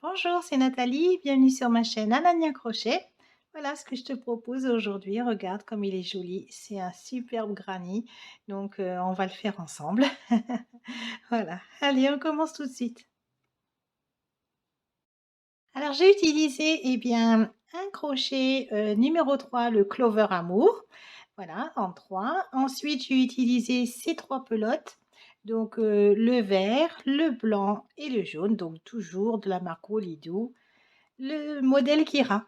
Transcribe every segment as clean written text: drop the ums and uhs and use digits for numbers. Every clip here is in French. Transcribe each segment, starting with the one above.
Bonjour, c'est Nathalie, bienvenue sur ma chaîne Anania Crochet. Voilà ce que je te propose aujourd'hui. Regarde comme il est joli, c'est un superbe granny, donc on va le faire ensemble. Voilà, allez, on commence tout de suite. Alors j'ai utilisé bien un crochet numéro 3, le Clover Amour, voilà, en 3. Ensuite j'ai utilisé ces 3 pelotes, donc le vert, le blanc et le jaune, donc toujours de la marque Wolidou. Le modèle Kira.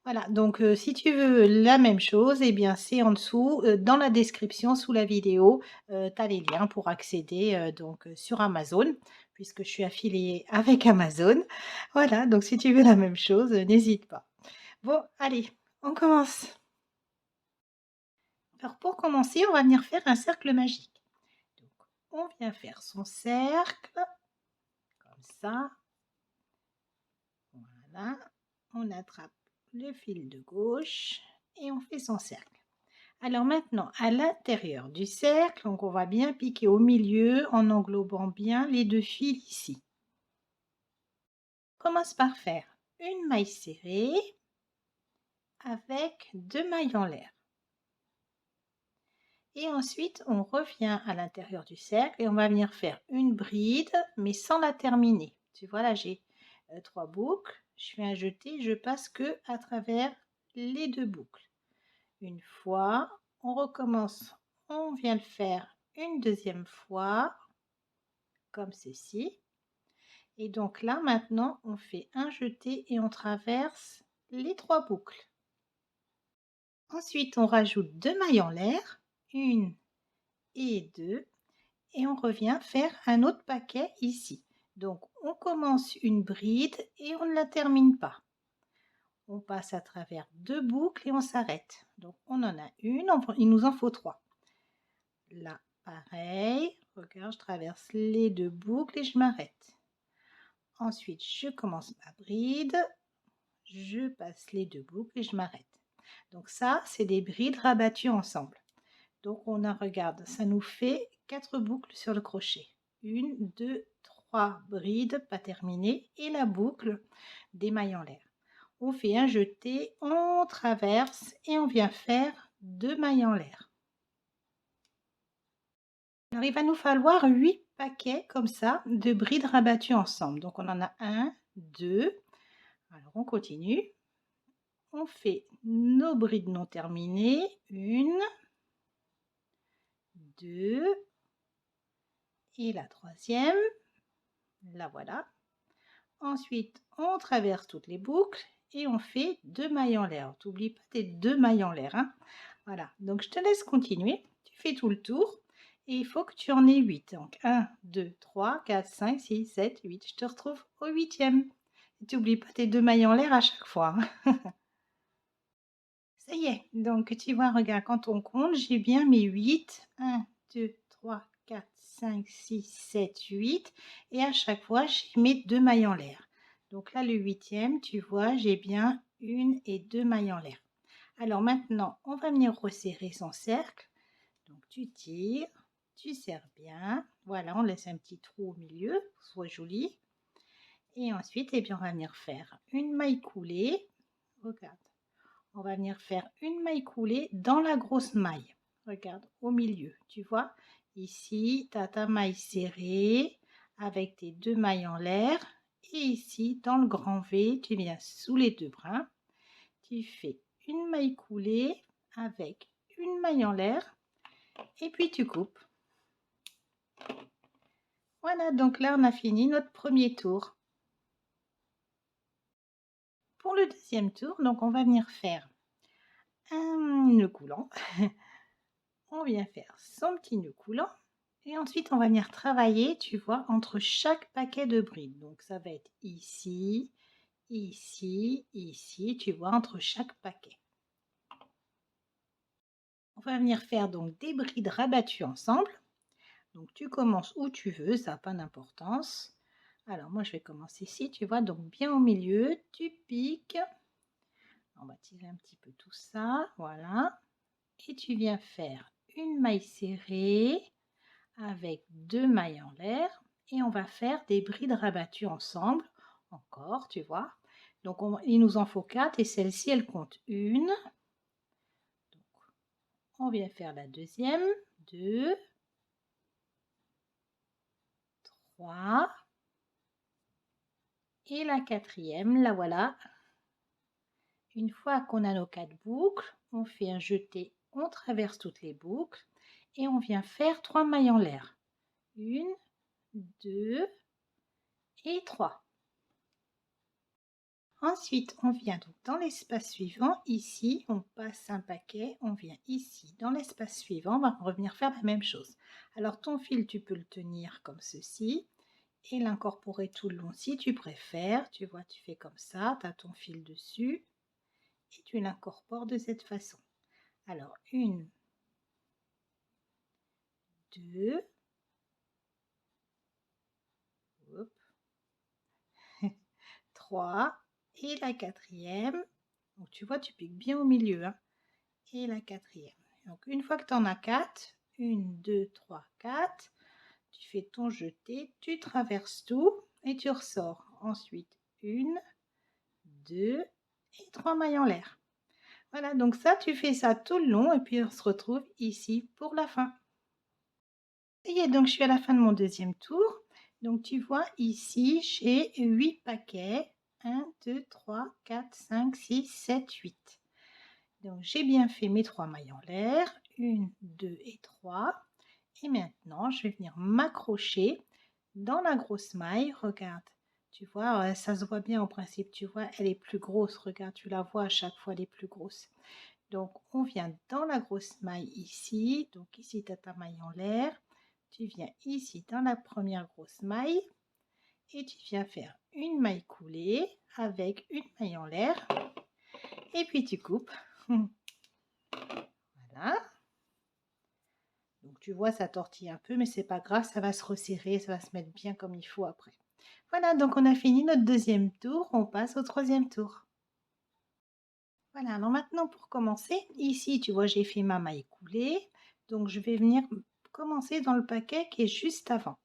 Voilà, donc si tu veux la même chose, bien c'est en dessous, dans la description sous la vidéo, tu as les liens pour accéder, sur Amazon, puisque je suis affiliée avec Amazon. Voilà, donc si tu veux la même chose, n'hésite pas. Bon, allez, on commence. Alors pour commencer, on va venir faire un cercle magique. Donc on vient faire son cercle, comme ça. Voilà, on attrape le fil de gauche et on fait son cercle. Alors maintenant, à l'intérieur du cercle, donc on va bien piquer au milieu en englobant bien les 2 fils ici. On commence par faire une maille serrée avec 2 mailles en l'air. Et ensuite, on revient à l'intérieur du cercle et on va venir faire une bride, mais sans la terminer. Tu vois, là, j'ai 3 boucles. Je fais un jeté, je passe que à travers les 2 boucles. Une fois, on recommence, on vient le faire une deuxième fois, comme ceci. Et donc là, maintenant, on fait un jeté et on traverse les 3 boucles. Ensuite, on rajoute 2 mailles en l'air, une et deux, et on revient faire un autre paquet ici. Donc, on commence une bride et on ne la termine pas. On passe à travers 2 boucles et on s'arrête. Donc, on en a une, il nous en faut 3. Là, pareil, regarde, je traverse les 2 boucles et je m'arrête. Ensuite, je commence ma bride, je passe les 2 boucles et je m'arrête. Donc ça, c'est des brides rabattues ensemble. Donc on a, regarde, ça nous fait 4 boucles sur le crochet. 1, 2, 3 brides pas terminées et la boucle des mailles en l'air. On fait un jeté, on traverse et on vient faire 2 mailles en l'air. Alors il va nous falloir 8 paquets comme ça de brides rabattues ensemble. Donc on en a 1, 2. Alors on continue. On fait nos brides non terminées. 1, 2 et la troisième. La voilà. Ensuite, on traverse toutes les boucles et on fait 2 mailles en l'air. T'oublies pas tes 2 mailles en l'air, hein. Voilà, donc je te laisse continuer. Tu fais tout le tour et il faut que tu en aies 8. Donc 1, 2, 3, 4, 5, 6, 7, 8. Je te retrouve au 8e. Tu n'oublies pas tes 2 mailles en l'air à chaque fois, hein. Ça y est, donc tu vois, regarde, quand on compte, j'ai bien mes 8. 1, 2, 3, 4, 5, 6, 7, 8. Et à chaque fois, j'ai mes 2 mailles en l'air. Donc là, le 8e, tu vois, j'ai bien une et 2 mailles en l'air. Alors maintenant, on va venir resserrer son cercle. Donc tu tires, tu serres bien. Voilà, on laisse un petit trou au milieu, pour que ce soit joli. Et ensuite, on va venir faire une maille coulée. Regarde. On va venir faire une maille coulée dans la grosse maille. Regarde, au milieu, tu vois. Ici, tu as ta maille serrée avec tes 2 mailles en l'air. Et ici, dans le grand V, tu viens sous les 2 brins. Tu fais une maille coulée avec une maille en l'air. Et puis, tu coupes. Voilà, donc là, on a fini notre premier tour. Pour le deuxième tour, donc on va venir faire un nœud coulant. On vient faire son petit nœud coulant et ensuite on va venir travailler, tu vois, entre chaque paquet de brides. Donc ça va être ici, ici, ici, tu vois, entre chaque paquet. On va venir faire donc des brides rabattues ensemble. Donc tu commences où tu veux, ça n'a pas d'importance. Alors moi je vais commencer ici, tu vois, donc bien au milieu, tu piques. On va tirer un petit peu tout ça, voilà. Et tu viens faire une maille serrée avec 2 mailles en l'air et on va faire des brides rabattues ensemble encore, tu vois. Donc il nous en faut 4 et celle-ci, elle compte 1. Donc on vient faire la deuxième, 2, 3 et la quatrième, la voilà. Une fois qu'on a nos 4 boucles, on fait un jeté, on traverse toutes les boucles et on vient faire 3 mailles en l'air. 1, 2 et 3. Ensuite, on vient donc dans l'espace suivant, ici, on passe un paquet, on vient ici, dans l'espace suivant, on va revenir faire la même chose. Alors ton fil, tu peux le tenir comme ceci et l'incorporer tout le long si tu préfères. Tu vois, tu fais comme ça, tu as ton fil dessus et tu l'incorpores de cette façon. Alors, 1, 2, 3 et la quatrième. Donc tu vois, tu piques bien au milieu, hein, et la quatrième. Donc une fois que tu en as 4, 1, 2, 3, 4, tu fais ton jeté, tu traverses tout et tu ressors. Ensuite, 1, 2 et 3 mailles en l'air. Voilà, donc ça, tu fais ça tout le long et puis on se retrouve ici pour la fin. Et donc je suis à la fin de mon deuxième tour. Donc tu vois ici, j'ai 8 paquets. 1, 2, 3, 4, 5, 6, 7, 8. Donc j'ai bien fait mes 3 mailles en l'air. 1, 2 et 3. Et maintenant, je vais venir m'accrocher dans la grosse maille. Regarde, tu vois, ça se voit bien en principe. Tu vois, elle est plus grosse. Regarde, tu la vois à chaque fois, elle est plus grosse. Donc, on vient dans la grosse maille ici. Donc ici, tu as ta maille en l'air. Tu viens ici dans la première grosse maille et tu viens faire une maille coulée avec une maille en l'air. Et puis tu coupes. Voilà. Donc tu vois, ça tortille un peu, mais c'est pas grave, ça va se resserrer, ça va se mettre bien comme il faut après. Voilà, donc on a fini notre deuxième tour, on passe au troisième tour. Voilà, alors maintenant pour commencer, ici tu vois j'ai fait ma maille coulée, donc je vais venir commencer dans le paquet qui est juste avant.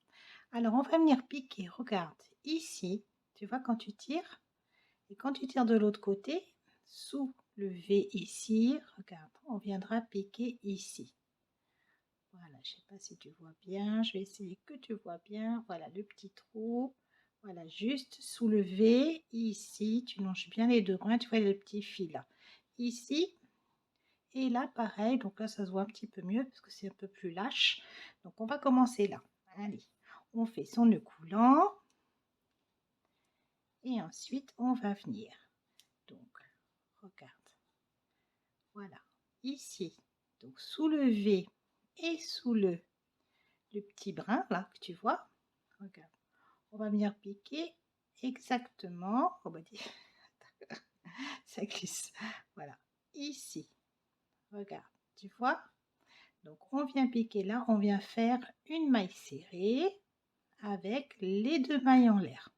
Alors on va venir piquer, regarde, ici, tu vois quand tu tires, et quand tu tires de l'autre côté, sous le V ici, regarde, on viendra piquer ici. Voilà, je ne sais pas si tu vois bien, je vais essayer que tu vois bien. Voilà le petit trou. Voilà, juste sous le V, ici, tu longes bien les deux brins, tu vois le petit fil là. Ici, et là pareil, donc là ça se voit un petit peu mieux parce que c'est un peu plus lâche. Donc on va commencer là. Allez, on fait son nœud coulant. Et ensuite, on va venir. Donc, regarde. Voilà, ici, donc sous le V et sous le petit brin là que tu vois, regarde, on va venir piquer exactement, on va dire, ça glisse, voilà, ici, regarde, tu vois, donc on vient piquer là, on vient faire une maille serrée avec les deux mailles en l'air.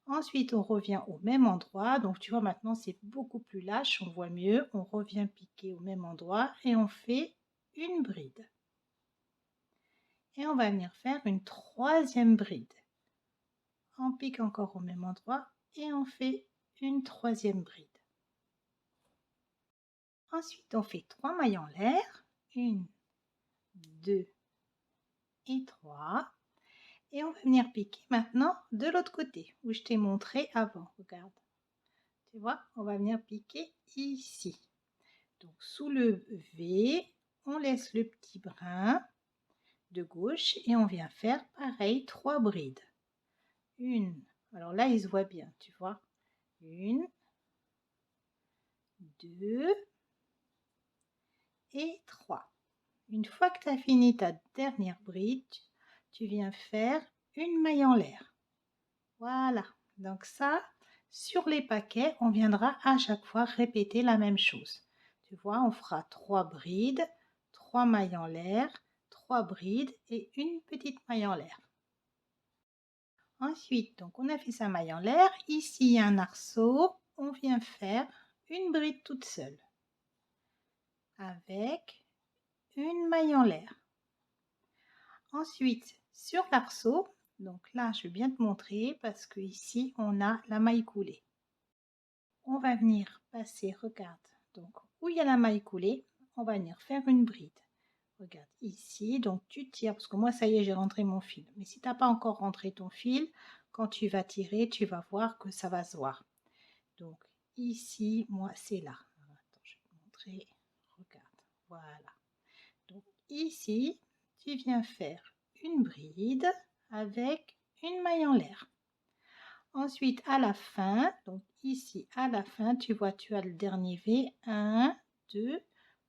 Ensuite, on revient au même endroit. Donc, tu vois, maintenant, c'est beaucoup plus lâche. On voit mieux. On revient piquer au même endroit et on fait une bride. Et on va venir faire une troisième bride. On pique encore au même endroit et on fait une troisième bride. Ensuite, on fait 3 mailles en l'air. 1, 2 et 3. Et on va venir piquer maintenant de l'autre côté où je t'ai montré avant. Regarde. Tu vois, on va venir piquer ici. Donc sous le V, on laisse le petit brin de gauche et on vient faire pareil 3 brides. Une, alors là il se voit bien, tu vois. 1, 2 et 3. Une fois que tu as fini ta dernière bride, tu viens faire une maille en l'air. Voilà, donc ça, sur les paquets, on viendra à chaque fois répéter la même chose. Tu vois, on fera 3 brides, 3 mailles en l'air, 3 brides et une petite maille en l'air. Ensuite, donc on a fait sa maille en l'air. Ici, il y a un arceau. On vient faire une bride toute seule avec une maille en l'air. Ensuite, sur l'arceau, Donc là, je vais bien te montrer parce que ici, on a la maille coulée. On va venir passer, regarde, donc où il y a la maille coulée, on va venir faire une bride. Regarde ici, donc tu tires, parce que moi, ça y est, j'ai rentré mon fil. Mais si tu n'as pas encore rentré ton fil, quand tu vas tirer, tu vas voir que ça va se voir. Donc ici, moi, c'est là. Alors, attends, je vais te montrer. Regarde, voilà. Donc ici, tu viens faire une bride avec une maille en l'air. Ensuite, à la fin, donc ici, à la fin, tu vois, tu as le dernier V, 1, 2.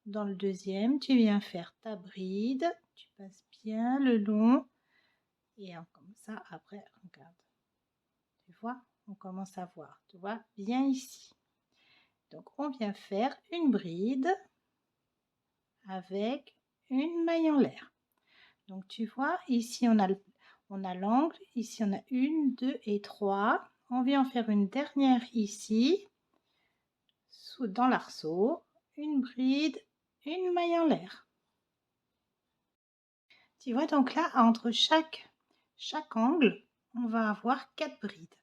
Dans le deuxième, tu viens faire ta bride, tu passes bien le long, et comme ça, après, regarde, tu vois, on commence à voir, tu vois, bien ici. Donc, on vient faire une bride avec une maille en l'air. Donc, tu vois, ici, on a l'angle, ici, on a 1, 2 et 3. On vient en faire une dernière ici, dans l'arceau, une bride, une maille en l'air. Tu vois, donc là, entre chaque angle, on va avoir 4 brides.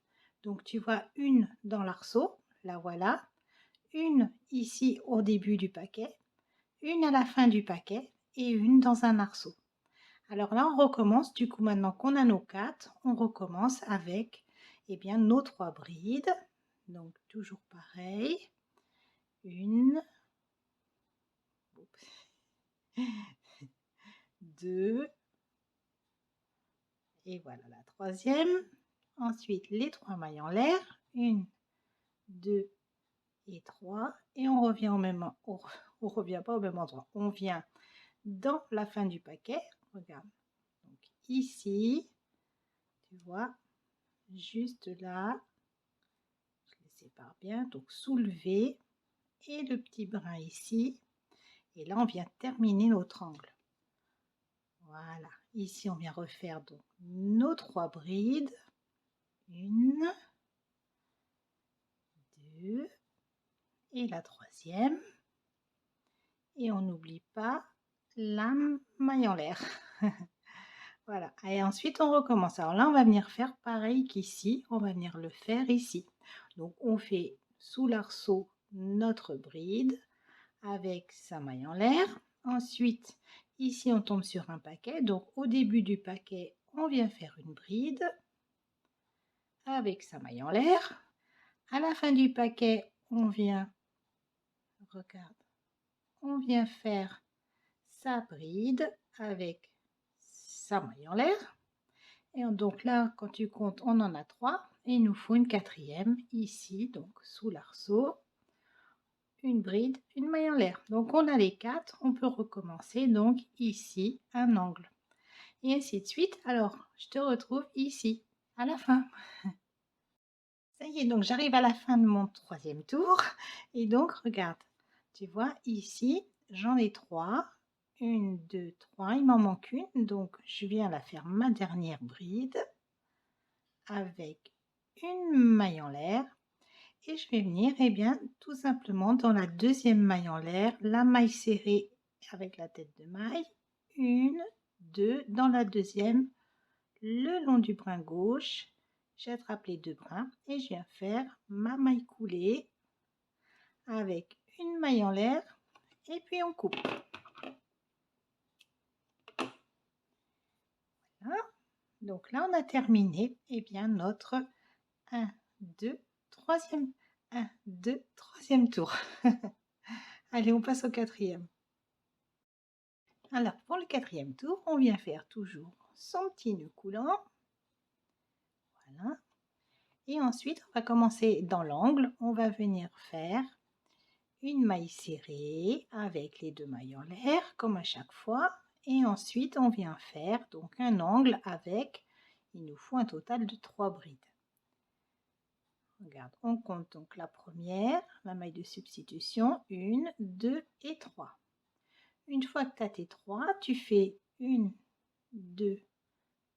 Donc, tu vois une dans l'arceau, la voilà, une ici au début du paquet, une à la fin du paquet et une dans un arceau. Alors là, on recommence, du coup, maintenant qu'on a nos 4, on recommence avec bien, nos 3 brides. Donc, toujours pareil. Une, 2, et voilà la troisième. Ensuite, les 3 mailles en l'air. 1, 2 et 3. Et on revient au même on revient pas au même endroit. On vient dans la fin du paquet. Regarde. Donc ici, tu vois, juste là, je les sépare bien. Donc soulever et le petit brin ici. Et là, on vient terminer notre angle. Voilà. Ici, on vient refaire donc nos 3 brides. 1, 2 et la troisième. Et on n'oublie pas la maille en l'air. Voilà. Et ensuite, on recommence. Alors là, on va venir faire pareil qu'ici. On va venir le faire ici. Donc, on fait sous l'arceau notre bride avec sa maille en l'air. Ensuite, ici, on tombe sur un paquet. Donc, au début du paquet, on vient faire une bride avec sa maille en l'air. À la fin du paquet, on vient, regarde, on vient faire sa bride avec sa maille en l'air. Et donc là, quand tu comptes, on en a 3. Et il nous faut une quatrième ici, donc sous l'arceau, une bride, une maille en l'air. Donc on a les 4, on peut recommencer donc ici un angle. Et ainsi de suite. Alors, je te retrouve ici, à la fin. Ça y est, donc j'arrive à la fin de mon 3e tour. Et donc, regarde, tu vois, ici, j'en ai 3. 1, 2, 3, il m'en manque une. Donc, je viens la faire ma dernière bride avec une maille en l'air. Et je vais venir, bien, tout simplement dans la deuxième maille en l'air, la maille serrée avec la tête de maille. 1, 2, dans la deuxième, le long du brin gauche, j'attrape les 2 brins et je viens faire ma maille coulée avec une maille en l'air et puis on coupe. Voilà. Donc là, on a terminé bien notre 1, 2, 3e, 1, 2, 3e tour. Allez, on passe au 4e. Alors, pour le 4e tour, on vient faire toujours son petit nœud coulant. Voilà. Et ensuite, on va commencer dans l'angle. On va venir faire une maille serrée avec les 2 mailles en l'air, comme à chaque fois. Et ensuite, on vient faire donc un angle avec, il nous faut un total de 3 brides. Regarde, on compte donc la première, la maille de substitution, 1, 2 et 3. Une fois que tu as tes 3, tu fais 1, 2,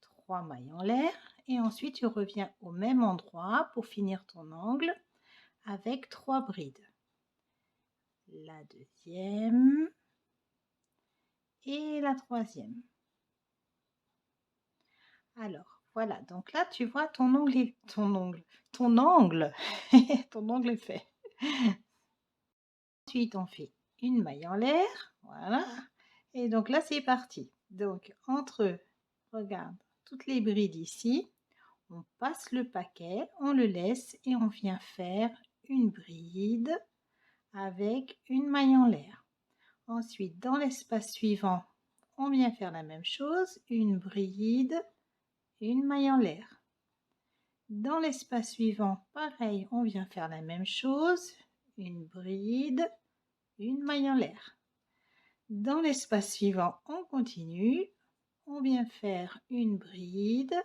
3 mailles en l'air et ensuite tu reviens au même endroit pour finir ton angle avec 3 brides. La deuxième et la troisième. Alors, Voilà, donc là, tu vois ton angle, ton ongle est fait. Ensuite, on fait une maille en l'air, voilà. Et donc là, c'est parti. Donc, regarde, toutes les brides ici, on passe le paquet, on le laisse et on vient faire une bride avec une maille en l'air. Ensuite, dans l'espace suivant, on vient faire la même chose, une bride, une maille en l'air. Dans l'espace suivant, pareil, on vient faire la même chose, une bride, une maille en l'air. Dans l'espace suivant, on continue, on vient faire une bride,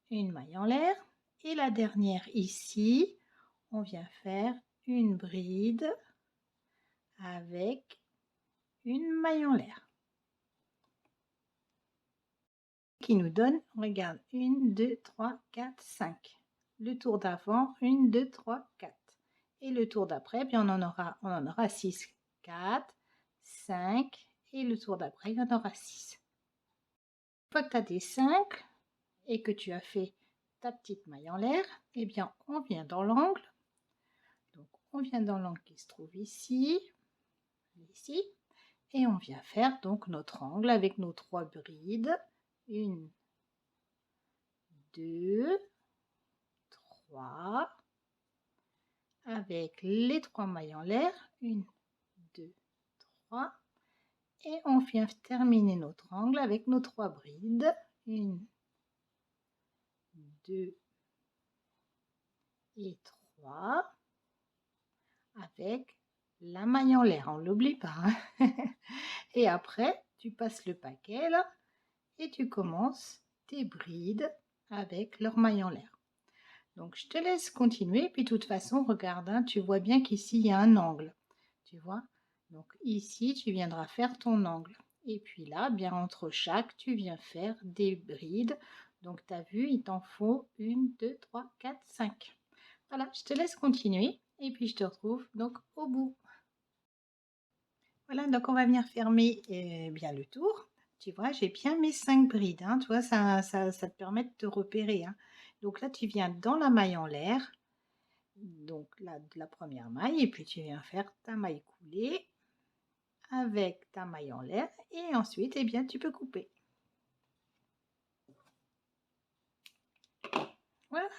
une maille en l'air, et la dernière ici, on vient faire une bride avec une maille en l'air. Qui nous donne, regarde, 1, 2, 3, 4, 5. Le tour d'avant, 1, 2, 3, 4. Et le tour d'après, bien on en aura 6. 4, 5. Et le tour d'après, il y en aura 6. Une fois que tu as des 5 et que tu as fait ta petite maille en l'air, eh bien on vient dans l'angle. Donc on vient dans l'angle qui se trouve ici, ici. Et on vient faire donc notre angle avec nos 3 brides. 1, 2, 3, avec les 3 mailles en l'air, 1, 2, 3, et on vient terminer notre angle avec nos 3 brides, 1, 2 et 3, avec la maille en l'air, on ne l'oublie pas. Hein. Et après, tu passes le paquet là, et tu commences tes brides avec leur maille en l'air. Donc je te laisse continuer, puis de toute façon, regarde, hein, tu vois bien qu'ici il y a un angle, tu vois. Donc ici, tu viendras faire ton angle. Et puis là, bien entre chaque, tu viens faire des brides. Donc tu as vu, il t'en faut 1, 2, 3, 4, 5. Voilà, je te laisse continuer et puis je te retrouve donc au bout. Voilà, donc on va venir fermer bien le tour. Tu vois, j'ai bien mes 5 brides. Hein, tu vois, ça te permet de te repérer. Hein. Donc là, tu viens dans la maille en l'air. Donc là, de la première maille. Et puis tu viens faire ta maille coulée avec ta maille en l'air. Et ensuite, eh bien, tu peux couper. Voilà.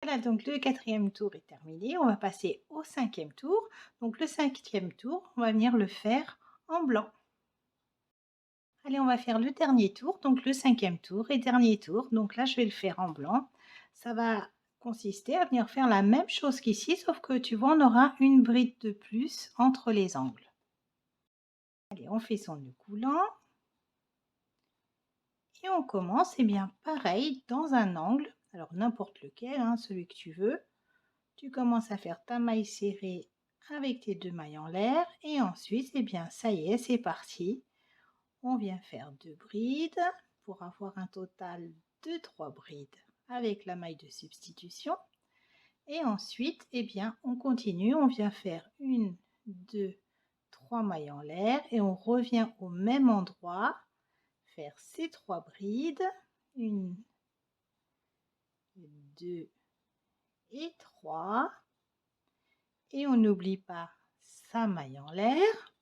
Voilà, donc le 4e tour est terminé. On va passer au 5e tour. Donc le 5e tour, on va venir le faire en blanc. Allez, on va faire le dernier tour, donc le 5e tour et dernier tour. Donc là, je vais le faire en blanc. Ça va consister à venir faire la même chose qu'ici, sauf que tu vois, on aura une bride de plus entre les angles. Allez, on fait son nœud coulant. Et on commence, et bien pareil, dans un angle, alors n'importe lequel, hein, celui que tu veux. Tu commences à faire ta maille serrée avec tes 2 mailles en l'air. Et ensuite, eh bien ça y est, c'est parti. On vient faire 2 brides pour avoir un total de 3 brides avec la maille de substitution. Et ensuite, eh bien, on continue, on vient faire 1, 2, 3 mailles en l'air et on revient au même endroit, faire ces 3 brides, 1, 2 et 3. Et on n'oublie pas sa maille en l'air.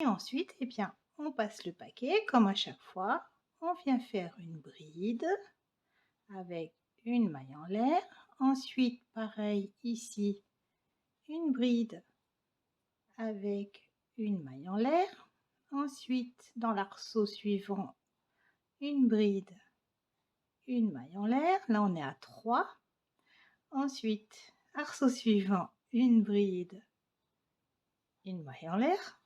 Et ensuite, eh bien, on passe le paquet comme à chaque fois. On vient faire une bride avec une maille en l'air. Ensuite, pareil ici, une bride avec une maille en l'air. Ensuite, dans l'arceau suivant, une bride, une maille en l'air. Là, on est à 3. Ensuite, arceau suivant, une bride, une maille en l'air.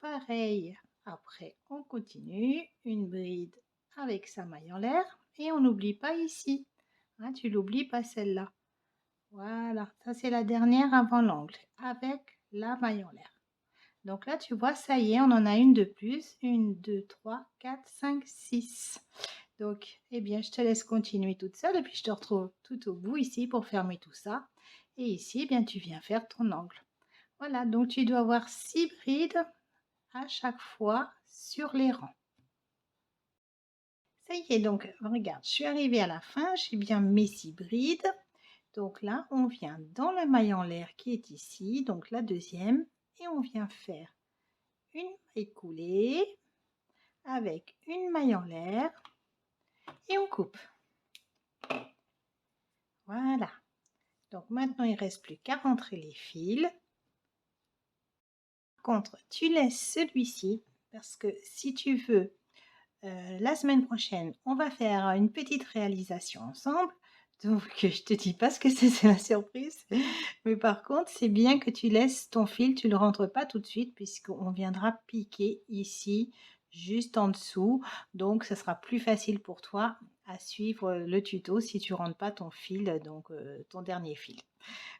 Pareil, après, on continue, une bride avec sa maille en l'air. Et on n'oublie pas ici. Hein, tu l'oublies pas celle-là. Voilà, ça c'est la dernière avant l'angle avec la maille en l'air. Donc là, tu vois, ça y est, on en a une de plus. 1, 2, 3, 4, 5, 6. Donc, eh bien, je te laisse continuer toute seule et puis je te retrouve tout au bout ici pour fermer tout ça. Et ici, eh bien, tu viens faire ton angle. Voilà, donc tu dois avoir 6 brides à chaque fois sur les rangs. Ça y est, donc regarde, je suis arrivée à la fin, j'ai bien mes 6 brides. Donc là, on vient dans la maille en l'air qui est ici, donc la deuxième, et on vient faire une maille coulée avec une maille en l'air et on coupe. Voilà. Donc maintenant, il ne reste plus qu'à rentrer les fils. Par contre, tu laisses celui-ci parce que si tu veux, la semaine prochaine, on va faire une petite réalisation ensemble. Donc, je te dis pas ce que c'est la surprise. Mais par contre, c'est bien que tu laisses ton fil, tu le rentres pas tout de suite puisqu'on viendra piquer ici, juste en dessous. Donc, ça sera plus facile pour toi à suivre le tuto si tu rentres pas ton fil, donc ton dernier fil.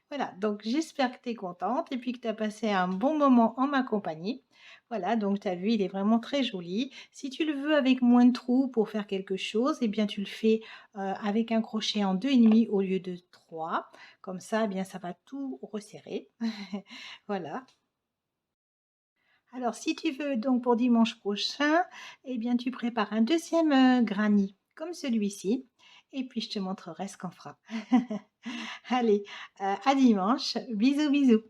Voilà, donc j'espère que tu es contente et puis que tu as passé un bon moment en ma compagnie. Voilà, donc tu as vu, il est vraiment très joli. Si tu le veux avec moins de trous pour faire quelque chose, eh bien tu le fais avec un crochet en 2,5 au lieu de 3. Comme ça, eh bien ça va tout resserrer. Voilà. Alors, si tu veux, donc pour dimanche prochain, eh bien tu prépares un deuxième granny comme celui-ci. Et puis, je te montrerai ce qu'on fera. Allez, à dimanche. Bisous, bisous.